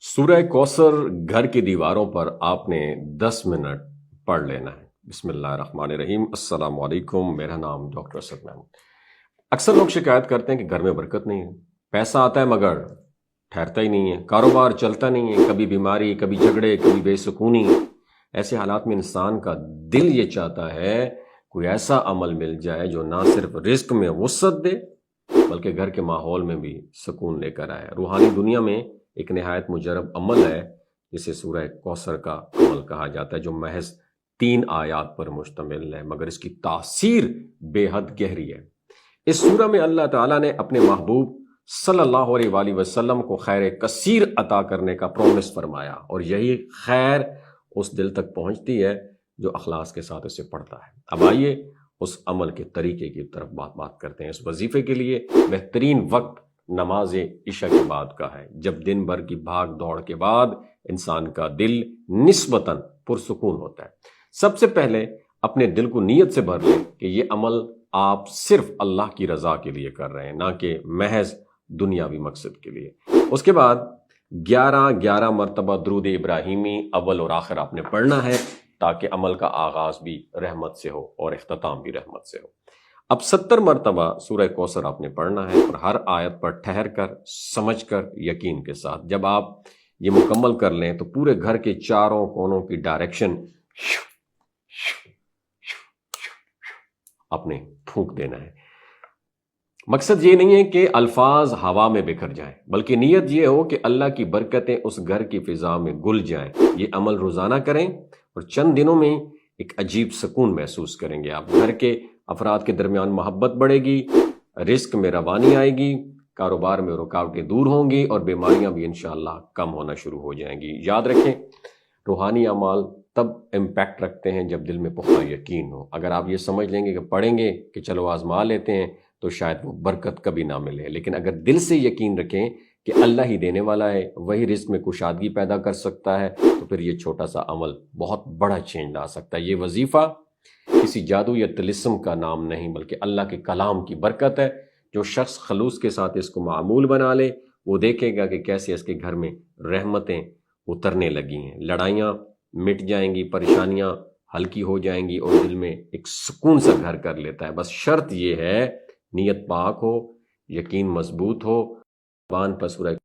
सूरह कौसर घर की दीवारों पर आपने 10 मिनट पढ़ लेना है। बिस्मिल्लाहिर्रहमानिर्रहीम। अस्सलाम वालेकुम। मेरा नाम डॉक्टर असद महमूद। अक्सर लोग शिकायत करते हैं कि घर में बरकत नहीं है, पैसा आता है मगर ठहरता ही नहीं है, कारोबार चलता नहीं है, कभी बीमारी, कभी झगड़े, कभी बेसुकूनी। ऐसे हालात में इंसान का दिल ये चाहता है कोई ऐसा अमल मिल जाए जो ना सिर्फ रिस्क में वुसअत दे बल्कि घर के माहौल में भी सुकून लेकर आए। रूहानी दुनिया में एक निहायत मुजरब अमल है जिसे सूरह कौसर का अमल कहा जाता है, जो महज 3 आयात पर मुश्तमिल है, मगर इसकी तासीर बेहद गहरी है। इस सूरह में अल्लाह ताला ने अपने महबूब सल्लल्लाहु अलैहि वसल्लम को खैर कसीर अता करने का प्रॉमिस फरमाया, और यही खैर उस दिल तक पहुंचती है जो अखलास के साथ इसे पढ़ता है। अब आइए उस अमल के तरीके की तरफ बात करते हैं। इस वजीफे के लिए बेहतरीन वक्त नमाज इशा के बाद का है, जब दिन भर की भाग दौड़ के बाद इंसान का दिल निस्बतन पुरसुकून होता है। सबसे पहले अपने दिल को नीयत से भर लें कि ये अमल आप सिर्फ अल्लाह की रजा के लिए कर रहे हैं, ना कि महज दुनियावी मकसद के लिए। उसके बाद 11 मरतबा दुरूद इब्राहिमी अव्वल और आखिर आपने पढ़ना है, ताकि अमल का आगाज भी रहमत से हो और इख्तिताम भी रहमत से हो। अब 70 मरतबा सूरह कौसर आपने पढ़ना है, और हर आयत पर ठहर कर, समझ कर, यकीन के साथ। जब आप ये मुकम्मल कर लें तो पूरे घर के चारों कोनों की डायरेक्शन आपने फूंक देना है। मकसद ये नहीं है कि अल्फाज हवा में बिखर जाएं, बल्कि नीयत ये हो कि अल्लाह की बरकतें उस घर की फिजा में घुल जाएं। ये अमल रोजाना करें और चंद दिनों में एक अजीब सुकून महसूस करेंगे। आप घर के अफराद के दरमियान मोहब्बत बढ़ेगी, रिस्क में रवानी आएगी, कारोबार में रुकावटें दूर होंगी और बीमारियां भी इंशाअल्लाह कम होना शुरू हो जाएंगी। याद रखें, रूहानी अमाल तब इम्पैक्ट रखते हैं जब दिल में पुख्ता यकीन हो। अगर आप ये समझ लेंगे कि पढ़ेंगे कि चलो आजमा लेते हैं, तो शायद वो बरकत कभी ना मिले। लेकिन अगर दिल से यकीन रखें कि अल्लाह ही देने वाला है, वही रिस्क में कुशादगी पैदा कर सकता है, तो फिर ये छोटा सा अमल बहुत बड़ा चेंज ला सकता है। ये वजीफा किसी जादू या तिलिस्म का नाम नहीं, बल्कि अल्लाह के कलाम की बरकत है। जो शख्स खलूस के साथ इसको मामूल बना ले, वो देखेगा कि कैसे इसके घर में रहमतें उतरने लगी हैं, लड़ाइयाँ मिट जाएंगी, परेशानियाँ हल्की हो जाएंगी और दिल में एक सुकून सा घर कर लेता है। बस शर्त ये है, नीयत पाक हो, यकीन मजबूत हो, ज़बान पर सूरह